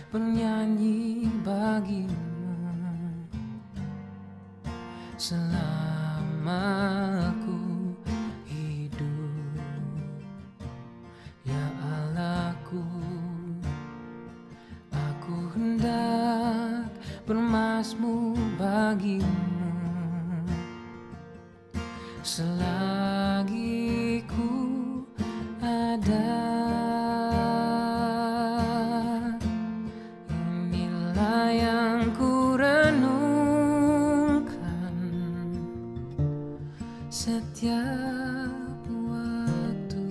bernyanyi bagimu selama aku hidup. Ya Allahku, aku hendak bermazmur bagimu selagi ku ada. Inilah yang ku renungkan setiap waktu.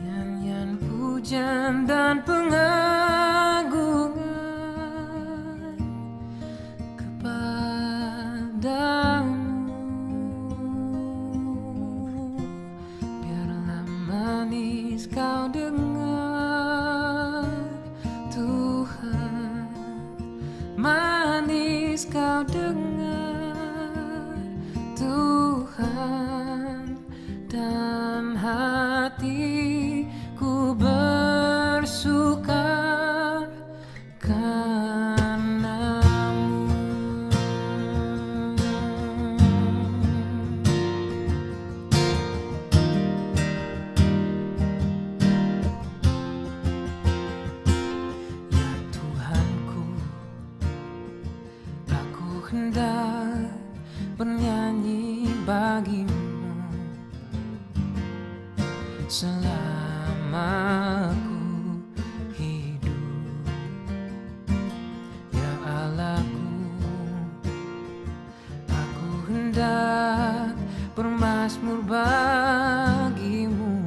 Nyanyian pujian dan pengagungan kepadamu. Biarlah manis kau dengar, Tuhan, manis kau dengar, Tuhan, dan hatiku bersuka karenamu. Ya Tuhanku, aku hendak bernyanyi bagimu selama aku hidup. Ya Allahku, aku hendak bermazmur bagimu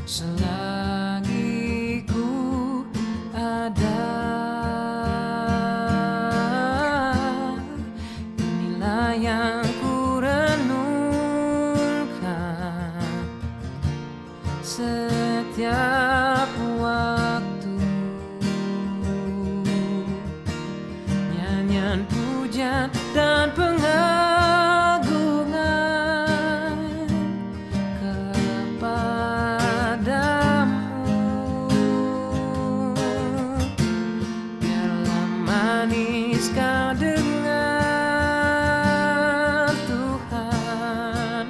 selagi ku ada. Inilah yang ku renungkan setiap waktu. Nyanyian pujian dan pengagungan kepadamu. Biarlah manis kau dengar, Tuhan,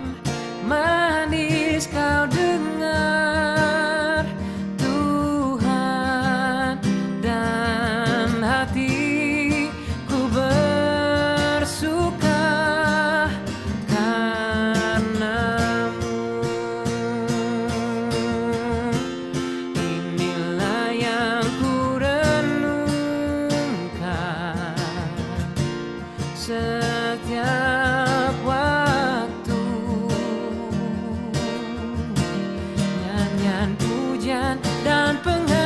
manis kau dengar, Tuhan, dan hatiku bersuka karenamu. Inilah yang ku renungkan setiap waktu. Nyanyian pujian dan pengagungan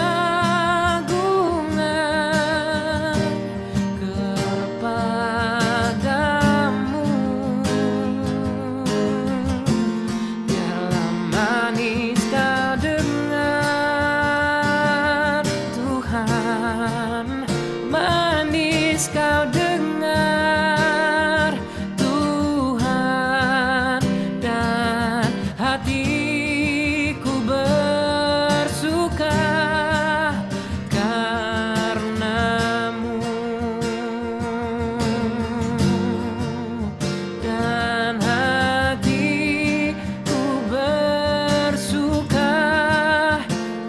kepadamu. Biarlah manis kau dengar, Tuhan, manis kau dengar, Tuhan, dan hatiku bersuka karenamu. Dan hatiku bersuka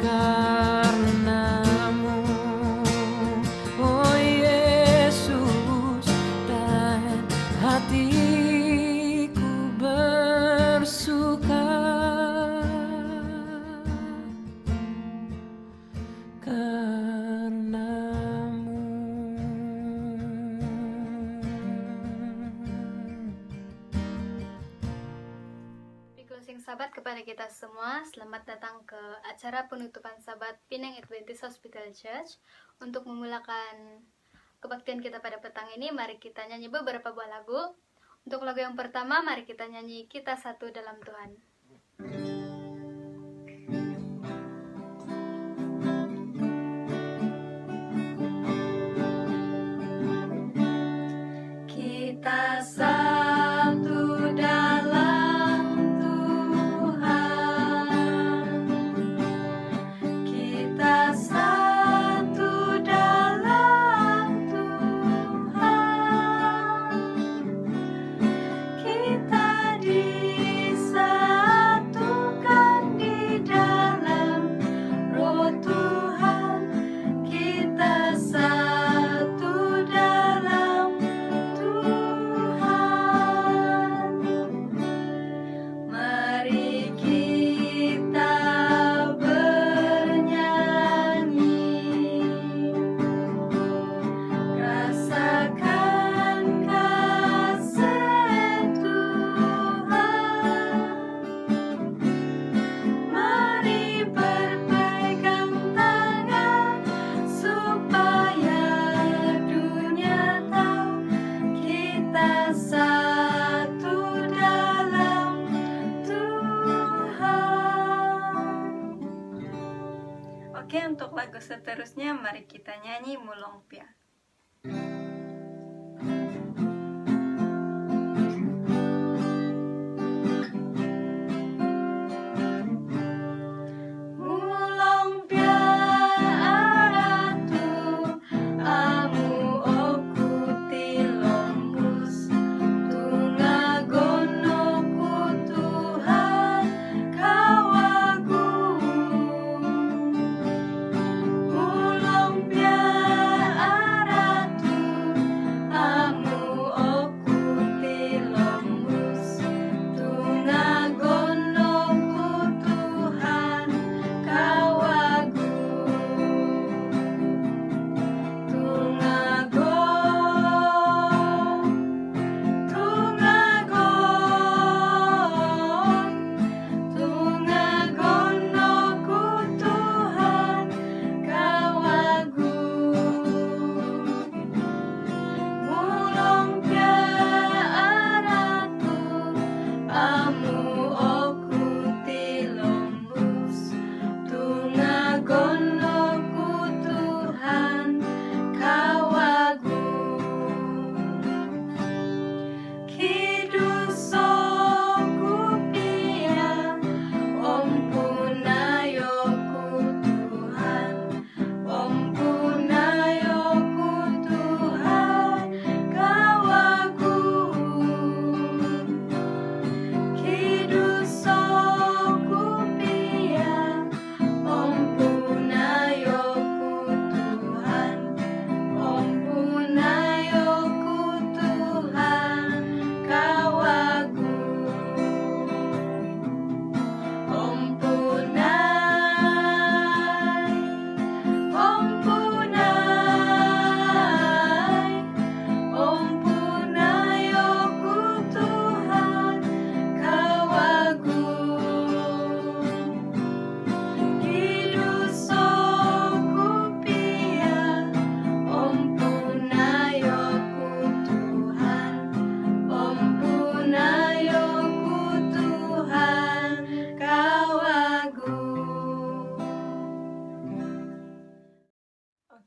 karenamu. Oh Yesus, dan hatiku bersuka karenamu. Di closing sahabat kepada kita semua, selamat datang ke acara penutupan sahabat Pinang Adventist Hospital Church. Untuk memulakan kebaktian kita pada petang ini, mari kita nyanyi beberapa buah lagu. Untuk lagu yang pertama, mari kita nyanyi Kita Satu Dalam Tuhan. Kita satu dalam Tuhan, untuk lagu seterusnya mari kita nyanyi Mulongpia.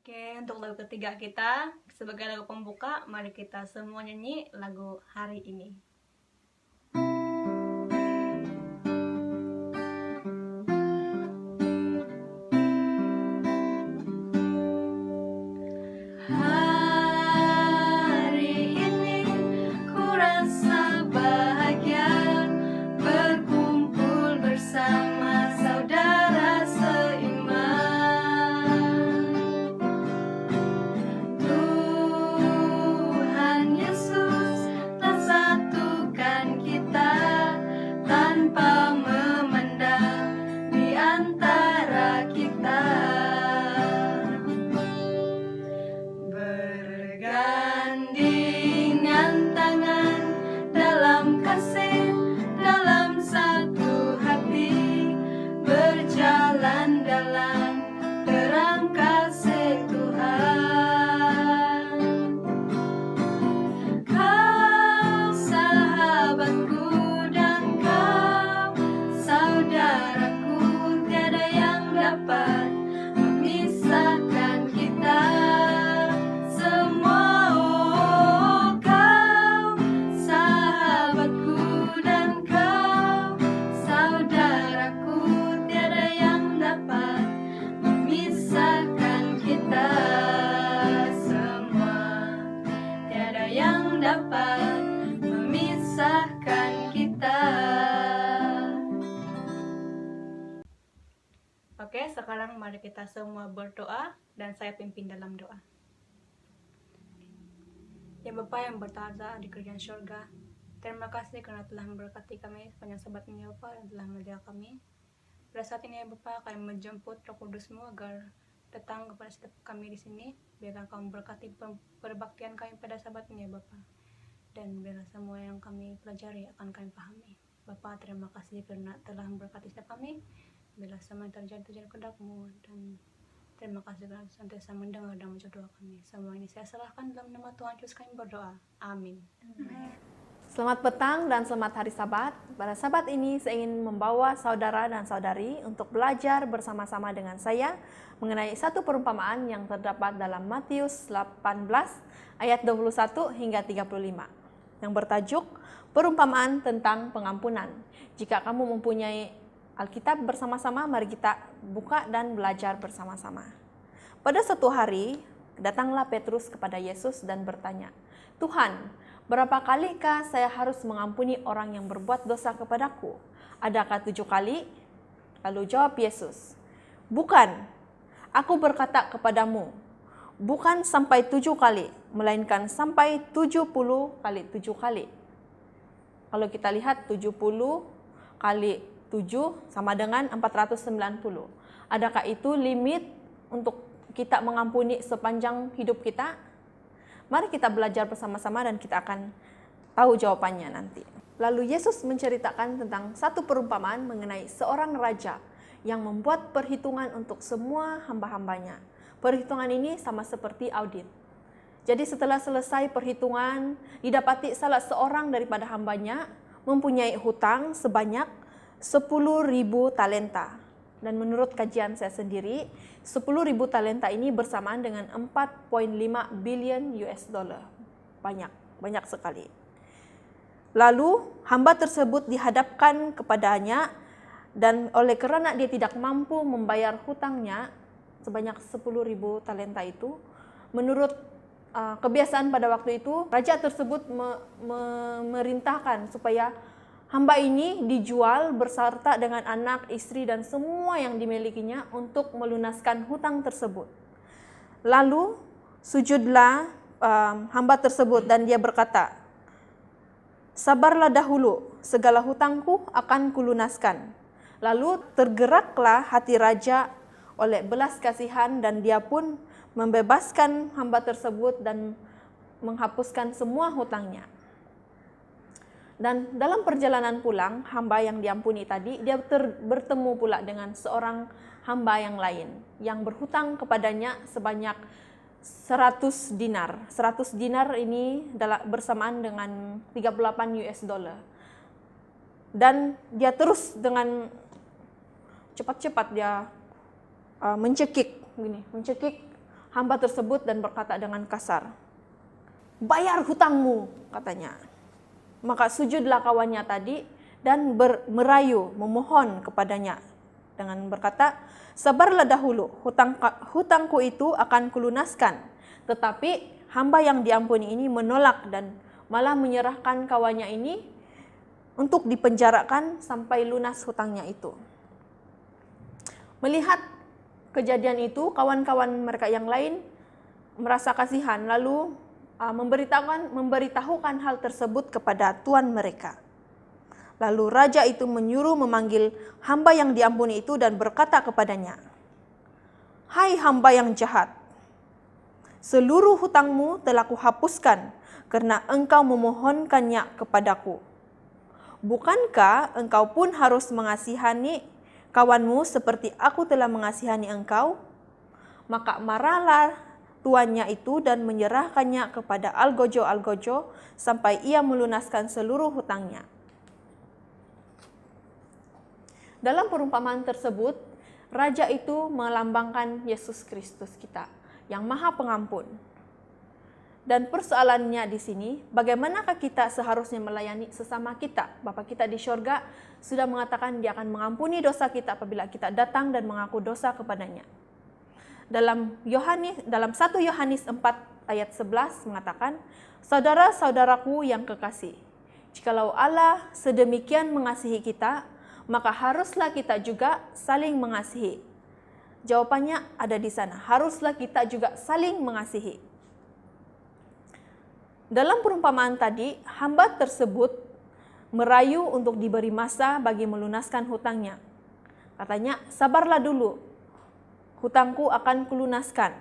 Oke, untuk lagu ketiga kita sebagai lagu pembuka, mari kita semua nyanyi lagu Hari Ini. Hari ini ku rasa bahagia berkumpul bersama saudara seiman. Tuhan Yesus telah satukan kita tanpa memandang di antara kita. Bergandingan tangan dalam kasih, dalam satu hati, berjalan dalam terang kasih Tuhan. Kau sahabatku dan kau saudaraku, tiada yang dapat memisahkan kita. Semua kau sahabatku dan kau saudaraku, tiada yang dapat memisahkan kita. Semua tiada yang dapat memisahkan kita. Oke, sekarang mari kita semua berdoa dan saya pimpin dalam doa. Ya Bapa yang bertahta di kerajaan surga, terima kasih karena telah memberkati kami sepanjang sabat ini ya Bapa, dan telah menjaga kami. Pada saat ini ya Bapa, kami menjemput Roh Kudus-Mu agar datang kepada setiap kami di sini. Biarlah Kau memberkati perbaktian kami pada sabat ini ya Bapa, dan biarlah semua yang kami pelajari akan kami pahami. Bapa, terima kasih karena telah memberkati setiap kami. Biarlah semua yang terjadi kehendak-Mu, dan terima kasih karena senantiasa mendengar dan menjawab doa kami. Semua ini saya serahkan dalam nama Tuhan Yesus kami berdoa. Amin. Selamat petang dan selamat hari Sabat. Pada Sabat ini saya ingin membawa saudara dan saudari untuk belajar bersama-sama dengan saya mengenai satu perumpamaan yang terdapat dalam Matius 18 ayat 21 hingga 35 yang bertajuk Perumpamaan tentang Pengampunan. Jika kamu mempunyai Alkitab bersama-sama, mari kita buka dan belajar bersama-sama. Pada suatu hari, datanglah Petrus kepada Yesus dan bertanya, "Tuhan, berapa kalikah saya harus mengampuni orang yang berbuat dosa kepadaku? Adakah 7 kali?" Lalu jawab Yesus, "Bukan, aku berkata kepadamu, bukan sampai 7 kali, melainkan sampai 70 kali 7 kali." Kalau kita lihat 70 kali 7 sama dengan 490. Adakah itu limit untuk kita mengampuni sepanjang hidup kita? Mari kita belajar bersama-sama dan kita akan tahu jawabannya nanti. Lalu Yesus menceritakan tentang satu perumpamaan mengenai seorang raja yang membuat perhitungan untuk semua hamba-hambanya. Perhitungan ini sama seperti audit. Jadi setelah selesai perhitungan, didapati salah seorang daripada hambanya mempunyai hutang sebanyak 10.000 talenta. Dan menurut kajian saya sendiri, 10.000 talenta ini bersamaan dengan 4,5 billion US dollar. Banyak sekali. Lalu hamba tersebut dihadapkan kepadanya dan oleh kerana dia tidak mampu membayar hutangnya sebanyak 10.000 talenta itu, menurut kebiasaan pada waktu itu, raja tersebut memerintahkan supaya hamba ini dijual berserta dengan anak, istri, dan semua yang dimilikinya untuk melunaskan hutang tersebut. Lalu sujudlah hamba tersebut dan dia berkata, "Sabarlah dahulu, segala hutangku akan kulunaskan." Lalu tergeraklah hati raja oleh belas kasihan dan dia pun membebaskan hamba tersebut dan menghapuskan semua hutangnya. Dan dalam perjalanan pulang, hamba yang diampuni tadi, dia bertemu pula dengan seorang hamba yang lain yang berhutang kepadanya sebanyak 100 dinar. 100 dinar ini bersamaan dengan 38 US dollar. Dan dia terus dengan cepat-cepat dia mencekik hamba tersebut dan berkata dengan kasar, "Bayar hutangmu," katanya. Maka sujudlah kawannya tadi dan merayu, memohon kepadanya dengan berkata, "Sabarlah dahulu, hutangku itu akan kulunaskan." Tetapi hamba yang diampuni ini menolak dan malah menyerahkan kawannya ini untuk dipenjarakan sampai lunas hutangnya itu. Melihat kejadian itu, kawan-kawan mereka yang lain merasa kasihan lalu memberitahukan hal tersebut kepada tuan mereka. Lalu raja itu menyuruh memanggil hamba yang diampuni itu dan berkata kepadanya, "Hai hamba yang jahat, seluruh hutangmu telah kuhapuskan karena engkau memohonkannya kepadaku. Bukankah engkau pun harus mengasihani kawanmu seperti aku telah mengasihani engkau?" Maka marahlah tuannya itu dan menyerahkannya kepada algojo-algojo sampai ia melunaskan seluruh hutangnya. Dalam perumpamaan tersebut, raja itu melambangkan Yesus Kristus kita yang Maha Pengampun. Dan persoalannya di sini, bagaimanakah kita seharusnya melayani sesama kita? Bapa kita di syurga sudah mengatakan Dia akan mengampuni dosa kita apabila kita datang dan mengaku dosa kepadanya. Dalam 1 Yohanes 4 ayat 11 mengatakan, "Saudara-saudaraku yang kekasih, jikalau Allah sedemikian mengasihi kita, maka haruslah kita juga saling mengasihi." Jawabannya ada di sana, haruslah kita juga saling mengasihi. Dalam perumpamaan tadi, hamba tersebut merayu untuk diberi masa bagi melunaskan hutangnya. Katanya, "Sabarlah dulu, hutangku akan kulunaskan."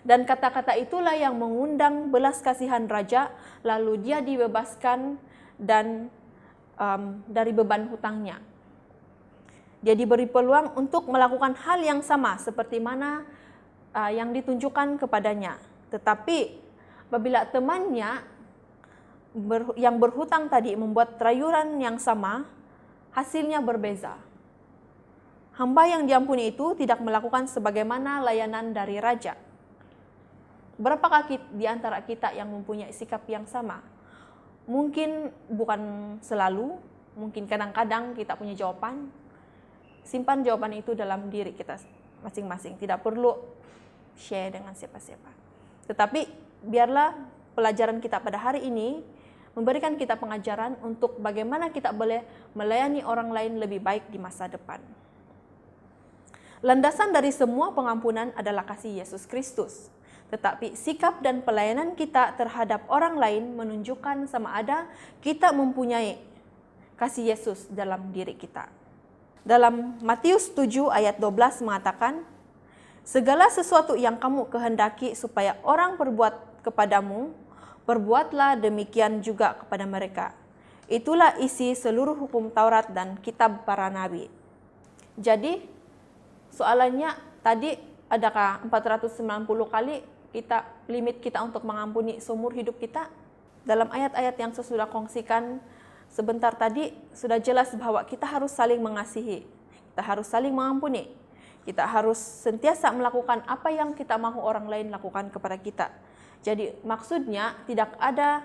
Dan kata-kata itulah yang mengundang belas kasihan raja, lalu dia dibebaskan dan dari beban hutangnya. Dia diberi peluang untuk melakukan hal yang sama seperti mana yang ditunjukkan kepadanya. Tetapi apabila temannya yang berhutang tadi membuat rayuan yang sama, hasilnya berbeza. Hamba yang diampuni itu tidak melakukan sebagaimana layanan dari raja. Berapakah di antara kita yang mempunyai sikap yang sama? Mungkin bukan selalu, mungkin kadang-kadang kita punya jawaban. Simpan jawaban itu dalam diri kita masing-masing. Tidak perlu share dengan siapa-siapa. Tetapi biarlah pelajaran kita pada hari ini memberikan kita pengajaran untuk bagaimana kita boleh melayani orang lain lebih baik di masa depan. Landasan dari semua pengampunan adalah kasih Yesus Kristus. Tetapi sikap dan pelayanan kita terhadap orang lain menunjukkan sama ada kita mempunyai kasih Yesus dalam diri kita. Dalam Matius 7 ayat 12 mengatakan, segala sesuatu yang kamu kehendaki supaya orang perbuat kepadamu, perbuatlah demikian juga kepada mereka. Itulah isi seluruh hukum Taurat dan kitab para nabi. Jadi, soalannya tadi adakah 490 kali limit kita untuk mengampuni seumur hidup kita? Dalam ayat-ayat yang saya sudah kongsikan sebentar tadi, sudah jelas bahwa kita harus saling mengasihi, kita harus saling mengampuni, kita harus sentiasa melakukan apa yang kita mahu orang lain lakukan kepada kita. Jadi maksudnya tidak ada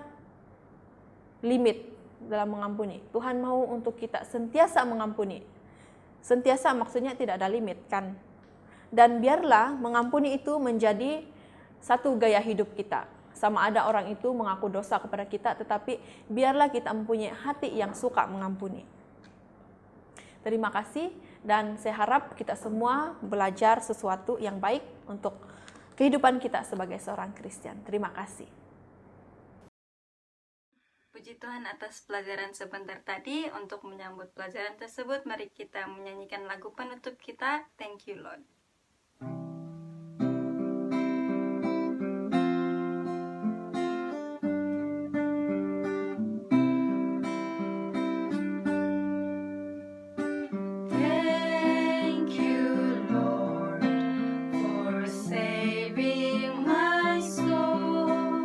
limit dalam mengampuni. Tuhan mau untuk kita sentiasa mengampuni. Sentiasa maksudnya tidak ada limit kan. Dan biarlah mengampuni itu menjadi satu gaya hidup kita. Sama ada orang itu mengaku dosa kepada kita, tetapi biarlah kita mempunyai hati yang suka mengampuni. Terima kasih dan saya harap kita semua belajar sesuatu yang baik untuk kehidupan kita sebagai seorang Kristen. Terima kasih. Puji Tuhan atas pelajaran sebentar tadi. Untuk menyambut pelajaran tersebut, mari kita menyanyikan lagu penutup kita, Thank You Lord. Thank you, Lord, for saving my soul.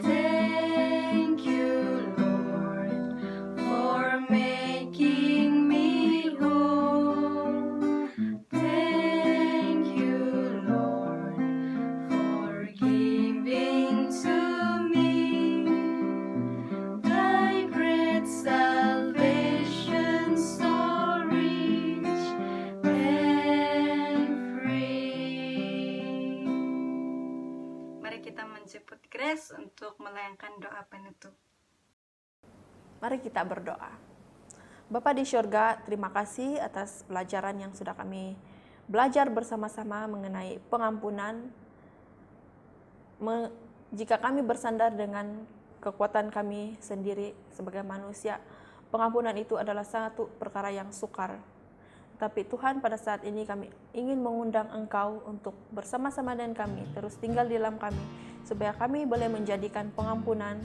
Thank you, Lord, for making me whole. Thank you, Lord, for giving to me thy great salvation, so rich and free. Mari kita menjemput Grace untuk melayangkan doa penutup. Mari kita berdoa. Bapa di syurga, terima kasih atas pelajaran yang sudah kami belajar bersama-sama mengenai pengampunan. Jika kami bersandar dengan kekuatan kami sendiri sebagai manusia, pengampunan itu adalah satu perkara yang sukar. Tapi Tuhan, pada saat ini kami ingin mengundang Engkau untuk bersama-sama dengan kami, terus tinggal di dalam kami, supaya kami boleh menjadikan pengampunan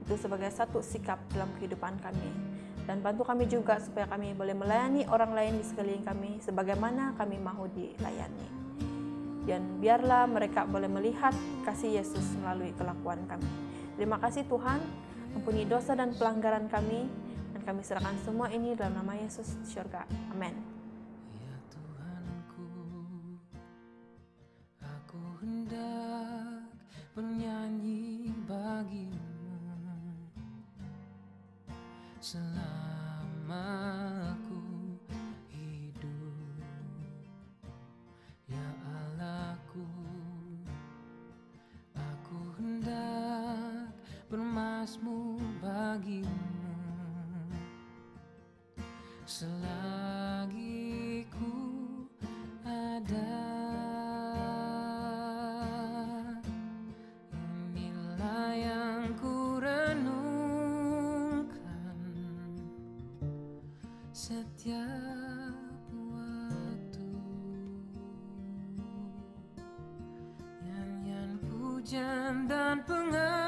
itu sebagai satu sikap dalam kehidupan kami. Dan bantu kami juga supaya kami boleh melayani orang lain di sekeliling kami sebagaimana kami mahu dilayani. Dan biarlah mereka boleh melihat kasih Yesus melalui kelakuan kami. Terima kasih Tuhan, ampuni dosa dan pelanggaran kami, dan kami serahkan semua ini dalam nama Yesus di surga. Amin. Ya Tuhanku, aku hendak bernyanyi bagimu selama aku hidup. Ya Allahku, aku hendak bermazmur bagimu selagi ku ada. Inilah yang ku renungkan setiap waktu. Nyanyian pujian dan pengakuan